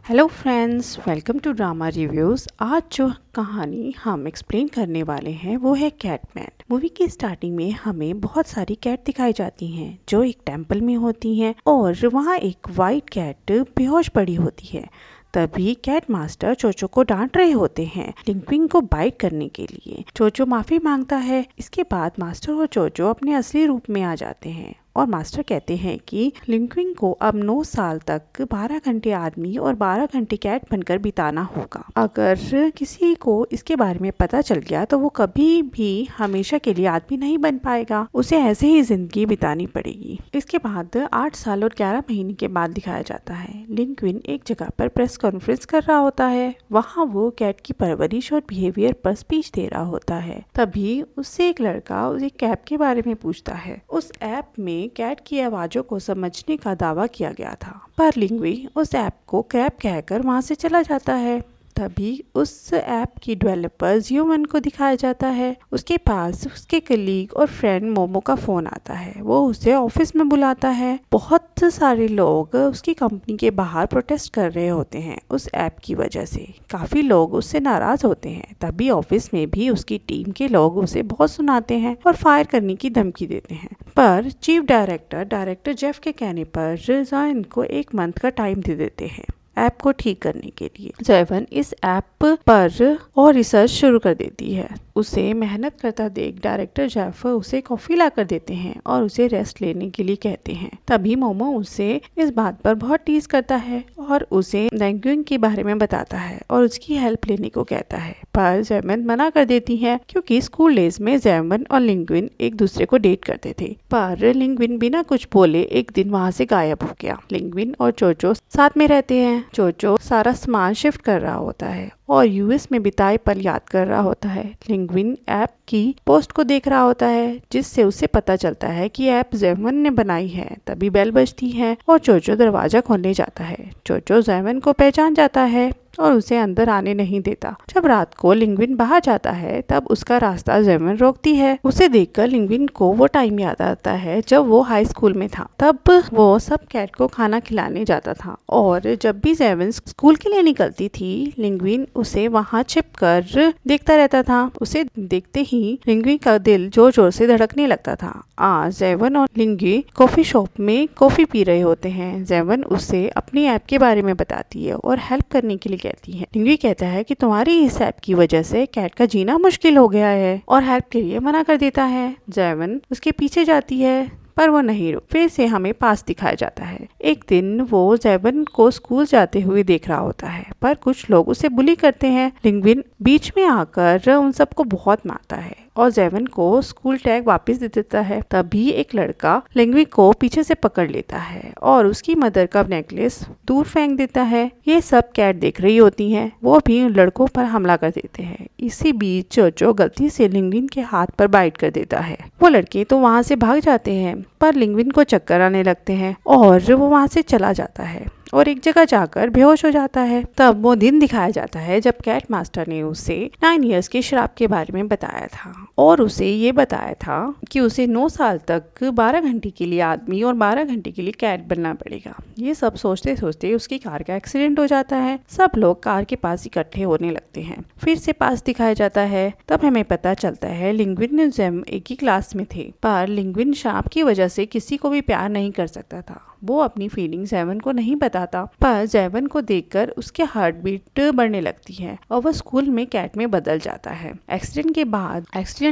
Hello friends, welcome to drama reviews. आज जो कहानी हम एक्सप्लेन करने वाले हैं वो है कैटमैन। मूवी की स्टार्टिंग में हमें बहुत सारी कैट दिखाई जाती हैं जो एक टेंपल में होती हैं और वहाँ एक वाइट कैट बेहोश पड़ी होती है। तभी कैट मास्टर चोचो को डांट रहे होते हैं लिंक्विन को बाइट करने के लिए। चोचो माफी मांगता है। इसके बाद मास्टर और चोचो अपने असली रूप में आ जाते हैं और मास्टर कहते हैं कि लिंक्विन को अब 9 साल तक 12 घंटे आदमी और 12 घंटे कैट बनकर बिताना होगा। अगर किसी को इसके बारे में पता चल गया तो वो कभी भी हमेशा के लिए आदमी नहीं बन पाएगा, उसे ऐसे ही जिंदगी बितानी पड़ेगी। इसके बाद 8 साल और 11 महीने के बाद दिखाया जाता है लिंक्विन एक जगह पर प्रेस कॉन्फ्रेंस कर रहा होता है। वहाँ वो कैट की परवरिश और बिहेवियर पर स्पीच दे रहा होता है। तभी उससे एक लड़का उस एक ऐप के बारे में पूछता है। उस ऐप में कैट की आवाजों को समझने का दावा किया गया था, पर लिंक्विन उस ऐप को क्रैप कहकर वहां से चला जाता है। तभी उस ऐप की डेवलपर ह्यूमन को दिखाया जाता है। उसके पास उसके कलीग और फ्रेंड मोमो का फोन आता है। वो उसे ऑफिस में बुलाता है। बहुत सारे लोग उसकी कंपनी के बाहर प्रोटेस्ट कर रहे होते हैं उस ऐप की वजह से। काफी लोग उससे नाराज होते हैं। तभी ऑफिस में भी उसकी टीम के लोग उसे बहुत सुनाते हैं और फायर करने की धमकी देते हैं। पर चीफ डायरेक्टर जेफ के कहने पर जॉन को 1 मंथ का टाइम दे देते हैं ऐप को ठीक करने के लिए। जैवन इस ऐप पर और रिसर्च शुरू कर देती है। उसे मेहनत करता देख डायरेक्टर जेफ उसे कॉफी ला कर देते हैं और उसे रेस्ट लेने के लिए कहते हैं। तभी मोमो उसे इस बात पर बहुत टीज करता है और उसे लिंक्विन के बारे में बताता है और उसकी हेल्प लेने को कहता है। पर जैवन मना कर देती है क्योंकि स्कूल डेज में जैवन और लिंक्विन एक दूसरे को डेट करते थे। पर लिंक्विन बिना कुछ बोले एक दिन वहाँ से गायब हो गया। लिंक्विन और चोचो साथ में रहते हैं। चोचो सारा सामान शिफ्ट कर रहा होता है और यूएस में बिताए पल याद कर रहा होता है। लिंक्विन ऐप की पोस्ट को देख रहा होता है जिससे उसे पता चलता है कि ऐप जैवन ने बनाई है। तभी बेल बजती है और चोचो दरवाजा खोलने जाता है। चोचो जैवन को पहचान जाता है और उसे अंदर आने नहीं देता। जब रात को लिंक्विन बाहर जाता है तब उसका रास्ता जैवन रोकती है। उसे देखकर लिंक्विन को वो टाइम याद आता है जब वो हाई स्कूल में था। तब वो सब कैट को खाना खिलाने जाता था और जब भी जैवन स्कूल के लिए निकलती थी लिंक्विन उसे वहाँ छिपकर देखता रहता था। उसे देखते ही लिंक्विन का दिल जोर जोर से धड़कने लगता था। आज जैवन और लिंक्विन कॉफी शॉप में कॉफी पी रहे होते हैं। जैवन उसे अपनी ऐप के बारे में बताती है और हेल्प करने के लिए कहती है। लिंक्विन कहता है कि तुम्हारी इस ऐप की वजह से कैट का जीना मुश्किल हो गया है और हेल्प के लिए मना कर देता है। जैवन उसके पीछे जाती है पर वो नहीं रुक। फिर से हमें पास दिखाया जाता है। एक दिन वो जैवन को स्कूल जाते हुए देख रहा होता है पर कुछ लोग उसे बुली करते हैं। लिंक्विन बीच में आकर उन सबको बहुत मारता है और जैवन को स्कूल टैग वापस दे देता है। तभी एक लड़का लिंक्विन को पीछे से पकड़ लेता है और उसकी मदर का नेकलेस दूर फेंक देता है। ये सब कैट देख रही होती हैं। वो भी उन लड़कों पर हमला कर देते हैं। इसी बीच चोचो गलती से लिंक्विन के हाथ पर बाइट कर देता है। वो लड़के तो वहाँ से भाग जाते हैं पर लिंक्विन को चक्कर आने लगते हैं और वो वहाँ से चला जाता है और एक जगह जाकर बेहोश हो जाता है। तब वो दिन दिखाया जाता है जब कैट मास्टर ने उसे 9 इयर्स के श्राप के बारे में बताया था और उसे ये बताया था कि उसे 9 साल तक 12 घंटे के लिए आदमी और 12 घंटे के लिए कैट बनना पड़ेगा। ये सब सोचते सोचते उसकी कार का एक्सीडेंट हो जाता है। सब लोग कार के पास इकट्ठे होने लगते हैं। फिर से पास दिखाया जाता है। तब हमें पता चलता है लिंक्विन और जैम एक ही क्लास में थे पर लिंक्विन श्राप की वजह से किसी को भी प्यार नहीं कर सकता था। वो अपनी फीलिंग्स जैवन को नहीं बताता पर जैवन को देखकर उसके हार्ट बीट बढ़ने लगती है और वो स्कूल में कैट में बदल जाता है। एक्सीडेंट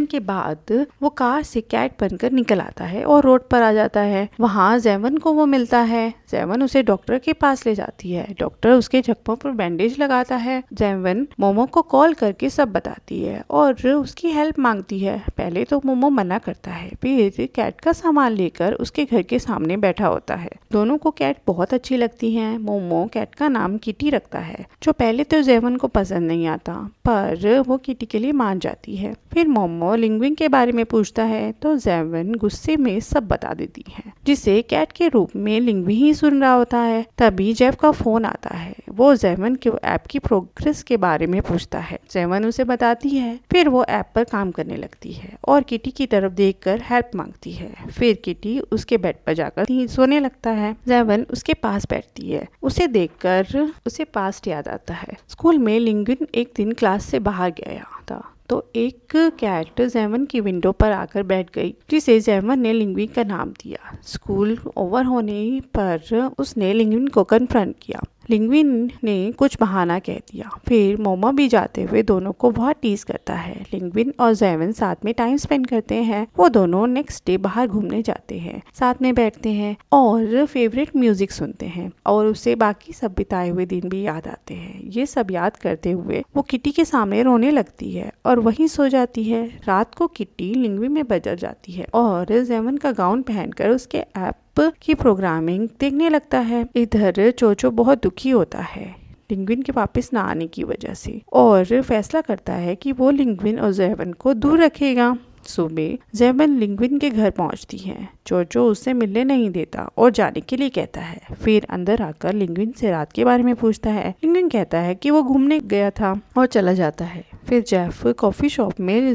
के बाद वो कार से कैट बनकर निकल आता है और रोड पर आ जाता है। वहाँ जैवन को वो मिलता है। जैवन उसे डॉक्टर के पास ले जाती है। डॉक्टर उसके जख्मों पर बैंडेज लगाता है। जैवन मोमो को कॉल करके सब बताती है और उसकी हेल्प मांगती है। पहले तो मोमो मना करता है फिर कैट का सामान लेकर उसके घर के सामने बैठा होता है। दोनों को कैट बहुत अच्छी लगती है। मोमो कैट का नाम किटी रखता है जो पहले तो जैवन को पसंद नहीं आता पर वो किटी के लिए मान जाती है। फिर मोमो लिंक्विन के बारे में पूछता है तो जैवन गुस्से में सब बता देती है जिसे कैट के रूप में लिंक्विन ही सुन रहा होता है। तभी जेफ का फोन आता है। वो जैवन के ऐप की प्रोग्रेस के बारे में पूछता है। जैवन उसे बताती है। फिर वो ऐप पर काम करने लगती है और किटी की तरफ देखकर हेल्प मांगती है। फिर किटी उसके बेड पर जाकर सोने लगता आता है। जेवन उसके पास बैठती है। उसे देखकर उसे पास्ट याद आता है। स्कूल में लिंग्विन एक दिन क्लास से बाहर गया था तो एक कैट जेवन की विंडो पर आकर बैठ गई, जिसे जेवन ने लिंग्विन का नाम दिया। स्कूल ओवर होने पर उसने लिंग्विन को कन्फ्रंट किया। लिंग्विन ने कुछ बहाना कह दिया। फिर मोमो भी जाते हुए दोनों को बहुत टीज करता है। लिंग्विन और जेवन साथ में टाइम स्पेंड करते हैं। वो दोनों नेक्स्ट डे बाहर घूमने जाते हैं, साथ में बैठते हैं और फेवरेट म्यूजिक सुनते हैं और उसे बाकी सब बिताए हुए दिन भी याद आते हैं। ये सब याद करते हुए वो किटी के सामने रोने लगती है और वहीं सो जाती है। रात को किटी लिंग्विन में बदल जाती है और जेवन का गाउन पहनकर उसके ऐप की प्रोग्रामिंग देखने लगता है। इधर चोचो बहुत दुखी होता है लिंग्विन के वापस ना आने की वजह से और फैसला करता है कि वो लिंग्विन और जेवन को दूर रखेगा। सुबह जेवन लिंग्विन के घर पहुंचती है। चोचो उससे मिलने नहीं देता और जाने के लिए कहता है। फिर अंदर आकर लिंग्विन से रात के बारे में पूछता है। लिंग्विन कहता है कि वो घूमने गया था और चला जाता है। फिर जेफ कॉफी शॉप में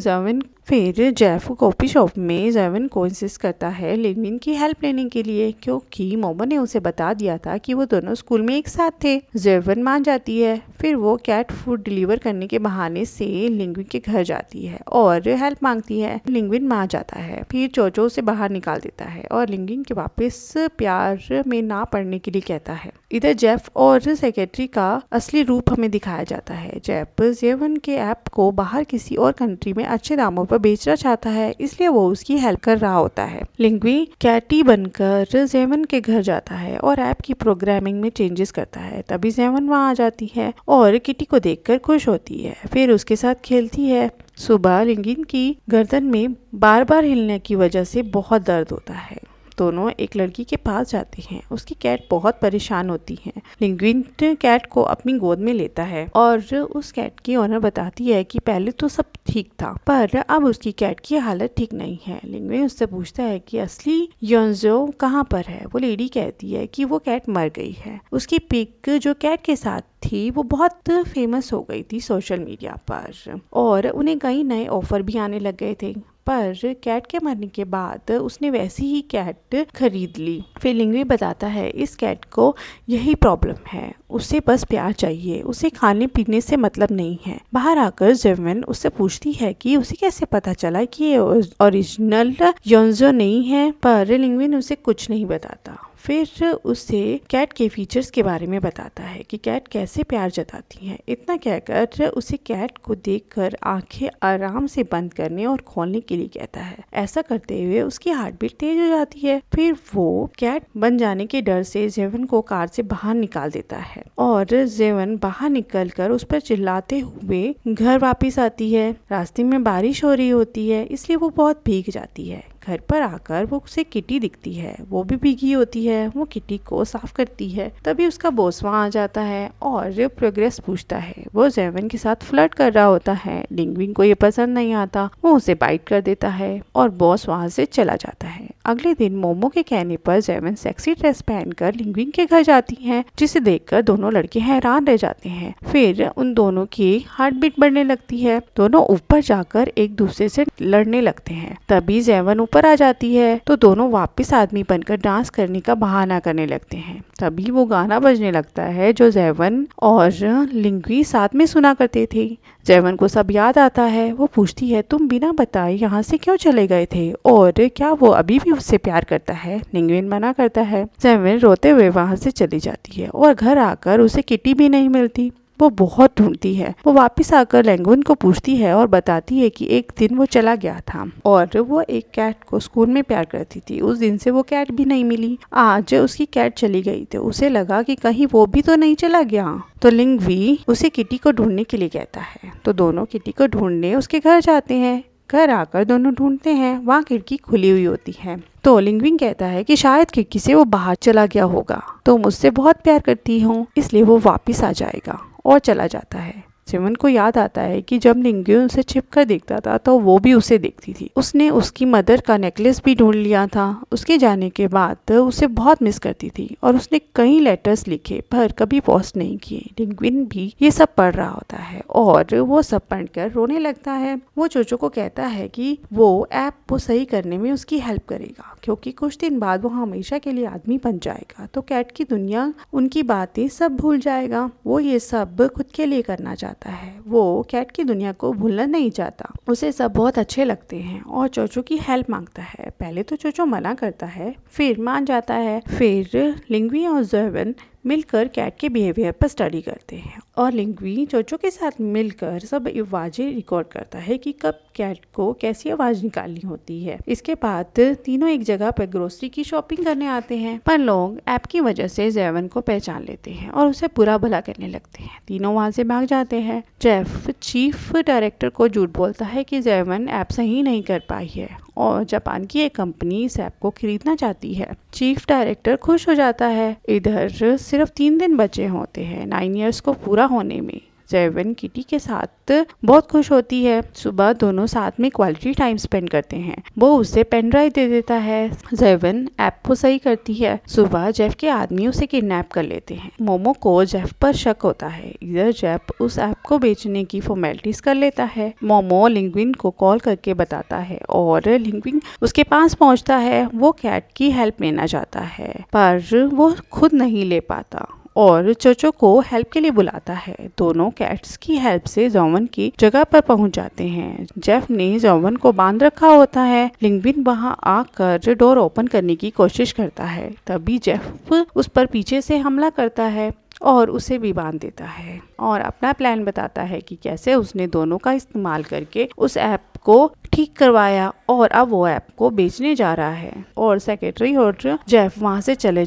जेवन को इंसिस्ट करता है लिंग्विन की हेल्प लेने के लिए, क्योंकि मोमो ने उसे बता दिया था कि वो दोनों स्कूल में एक साथ थे। जेवन मान जाती है। फिर वो कैट फूड डिलीवर करने के बहाने से लिंग्विन के घर जाती है और हेल्प मांगती है। लिंग्विन मान जाता है। फिर चोचो उसे बाहर निकाल देता है और लिंग्विन के वापस प्यार में ना पड़ने के लिए कहता है। इधर जेफ और सेक्रेटरी का असली रूप हमें दिखाया जाता है। जेफ जेवन के ऐप को बाहर किसी और कंट्री में अच्छे दामों पर बेचना चाहता है, इसलिए वो उसकी हेल्प कर रहा होता है। लिंग्विन कैटी बनकर जेवन के घर जाता है और ऐप की प्रोग्रामिंग में चेंजेस करता है। तभी जेवन वहाँ आ जाती है और किटी को देखकर खुश होती है। फिर उसके साथ खेलती है। सुबह लिंग्विन की गर्दन में बार बार हिलने की वजह से बहुत दर्द होता है। दोनों एक लड़की के पास जाते हैं। उसकी कैट बहुत परेशान होती है। लिंग्विन कैट को अपनी गोद में लेता है और उस कैट की ओनर बताती है कि पहले तो सब ठीक था, पर अब उसकी कैट की हालत ठीक नहीं है। लिंग्विन उससे पूछता है कि असली योंजो कहाँ पर है। वो लेडी कहती है कि वो कैट मर गई है। उसकी पिक जो कैट के साथ थी वो बहुत फेमस हो गई थी सोशल मीडिया पर और उन्हें कई नए ऑफर भी आने लग गए थे, पर कैट के मरने के बाद उसने वैसी ही कैट खरीद ली। फिर लिंग्विन बताता है इस कैट को यही प्रॉब्लम है, उसे बस प्यार चाहिए, उसे खाने पीने से मतलब नहीं है। बाहर आकर जेवन उससे पूछती है कि उसे कैसे पता चला कि ये ओरिजिनल योंजो नहीं है, पर लिंग्विन उसे कुछ नहीं बताता। फिर उसे कैट के फीचर्स के बारे में बताता है कि कैट कैसे प्यार जताती है। इतना कहकर उसे कैट को देखकर आंखें आराम से बंद करने और खोलने के लिए कहता है। ऐसा करते हुए उसकी हार्ट बीट तेज हो जाती है। फिर वो कैट बन जाने के डर से जेवन को कार से बाहर निकाल देता है और जेवन बाहर निकलकर उस पर चिल्लाते हुए घर वापस आती है। रास्ते में बारिश हो रही होती है, इसलिए वो बहुत भीग जाती है। घर पर आकर वो उसे किटी दिखती है, वो भी भीगी होती है। वो किटी को साफ करती है। तभी उसका बॉस वहाँ आ जाता है और प्रोग्रेस पूछता है। वो जेवन के साथ फ्लर्ट कर रहा होता है। लिंग्विन को ये पसंद नहीं आता, वो उसे बाइट कर देता है और बॉस वहाँ से चला जाता है। अगले दिन मोमो के कहने पर जेवन सेक्सी ड्रेस पहनकर लिंग्विन के घर जाती है, जिसे देखकर दोनों लड़के हैरान रह जाते हैं। फिर उन दोनों की हार्ट बीट बढ़ने लगती है। दोनों ऊपर जाकर एक दूसरे से लड़ने लगते हैं। तभी जेवन ऊपर आ जाती है तो दोनों वापस आदमी बनकर डांस करने का बहाना करने लगते हैं। तभी वो गाना बजने लगता है जो जेवन और लिंग्विन साथ में सुना करते थे। जेवन को सब याद आता है। वो पूछती है तुम बिना बताए यहाँ से क्यों चले गए थे और क्या वो अभी भी उससे प्यार करता है। लिंग्विन मना करता है। जेवन रोते हुए वहाँ से चली जाती है और घर आकर उसे किटी भी नहीं मिलती। वो बहुत ढूंढती है। वो वापस आकर लिंग्विन को पूछती है और बताती है कि एक दिन वो चला गया था और वो एक कैट को स्कूल में प्यार करती थी। उस दिन से वो कैट भी नहीं मिली। आज उसकी कैट चली गई तो उसे लगा कि कहीं वो भी तो नहीं चला गया। तो लिंग्विन उसे किटी को ढूंढने के लिए कहता है। तो दोनों किटी को ढूंढने उसके घर जाते हैं। घर आकर दोनों ढूंढते हैं, वहाँ खिड़की खुली हुई होती है। तो लिंग्विन कहता है कि शायद खिड़की से वो बाहर चला गया होगा, तो मुझसे बहुत प्यार करती हूँ, इसलिए वो वापस आ जाएगा और चला जाता है। जेवन को याद आता है कि जब लिंगवी उसे छिप कर देखता था तो वो भी उसे देखती थी। उसने उसकी मदर का नेकलेस भी ढूंढ लिया था। उसके जाने के बाद उसे बहुत मिस करती थी और उसने कई लेटर्स लिखे पर कभी पोस्ट नहीं किए। लिंगविन भी ये सब पढ़ रहा होता है और वो सब पढ़कर रोने लगता है। वो चोचो को कहता है कि वो ऐप को सही करने में उसकी हेल्प करेगा, क्योंकि कुछ दिन बाद वो हमेशा के लिए आदमी बन जाएगा तो कैट की दुनिया उनकी बातें सब भूल जाएगा। वो ये सब खुद के लिए करना चाहता है। वो कैट की दुनिया को भूलना नहीं चाहता। उसे सब बहुत अच्छे लगते हैं और चोचो की हेल्प मांगता है। पहले तो चोचो मना करता है, फिर मान जाता है। फिर लिंगवी और जेवन मिलकर कैट के बिहेवियर पर स्टडी करते हैं और लिंगवी चोचो के साथ मिलकर सब आवाजें रिकॉर्ड करता है कि कब कैट को कैसी आवाज निकालनी होती है। इसके बाद तीनों एक जगह पर ग्रोसरी की शॉपिंग करने आते हैं, पर लोग ऐप की वजह से जेवन को पहचान लेते हैं और उसे बुरा भला करने लगते हैं। तीनों वहां से भाग जाते हैं। जेफ चीफ डायरेक्टर को झूठ बोलता है कि जेवन ऐप सही नहीं कर पाई है और जापान की एक कंपनी इस ऐप को खरीदना चाहती है। चीफ डायरेक्टर खुश हो जाता है। इधर सिर्फ 3 दिन बचे होते हैं 9 इयर्स को पूरा होने में। जेवन किटी के साथ बहुत खुश होती है। सुबह दोनों साथ में क्वालिटी टाइम स्पेंड करते हैं। वो उसे पेन ड्राइव दे देता है। जेवन ऐप को सही करती है। सुबह जेफ के आदमी उसे किडनैप कर लेते हैं। मोमो को जेफ पर शक होता है। इधर जेफ उस ऐप को बेचने की फॉर्मेलिटीज कर लेता है। मोमो लिंगविन को कॉल करके बताता है और लिंगविन उसके पास पहुंचता है। वो कैट की हेल्प लेना चाहता है पर वो खुद नहीं ले पाता और चोचो को हेल्प के लिए बुलाता है। दोनों कैट्स की हेल्प से जोवन की जगह पर पहुंच जाते हैं। जेफ ने जोवन को बांध रखा होता है। लिंगविन वहां आकर डोर ओपन करने की कोशिश करता है, तभी जेफ उस पर पीछे से हमला करता है और उसे भी बांध देता है और अपना प्लान बताता है कि कैसे उसने दोनों का इस्तेमाल करके उस ऐप को ठीक करवाया और अब वो ऐप को बेचने जा रहा है। और सेक्रेटरी और जेफ वहां से चले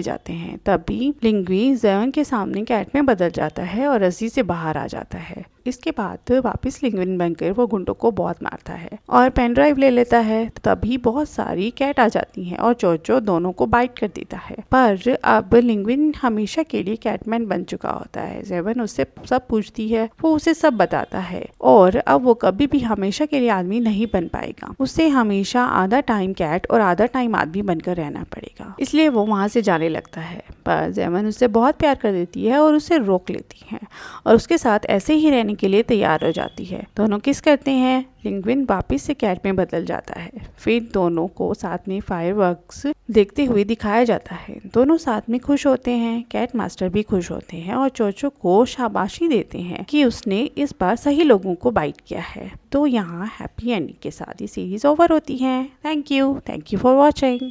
जाते हैं तभी लिंगवी जेवन के सामने कैट में बदल जाता है और रस्सी से बाहर आ जाता है। इसके बाद वापस लिंगविन बनकर वो गुंडों को बहुत मारता है और पेन ड्राइव ले लेता है। तभी बहुत सारी कैट आ जाती हैं और चोचो दोनों को बाइट कर देता है। पर अब लिंगविन हमेशा के लिए कैटमैन बन चुका होता है। जेवन उससे सब पूछती है, वो उसे सब बताता है और अब वो कभी भी हमेशा के लिए आदमी नहीं बन पाएगा। उसे हमेशा आधा टाइम कैट और आधा टाइम आदमी बनकर रहना पड़ेगा। इसलिए वो वहां से जाने लगता है, पर जेवन उससे बहुत प्यार कर देती है और उसे रोक लेती है और उसके साथ ऐसे ही रहने के लिए तैयार हो जाती है। दोनों किस करते हैं। लिंगविन वापिस से कैट में बदल जाता है। फिर दोनों को साथ में फायरवर्क्स देखते हुए दिखाया जाता है। दोनों साथ में खुश होते हैं। कैट मास्टर भी खुश होते हैं और चोचो को शाबाशी देते हैं कि उसने इस बार सही लोगों को बाइट किया है। तो यहाँ हैप्पी एंडिंग के साथ ये सीरीज ओवर होती है। Thank you for watching.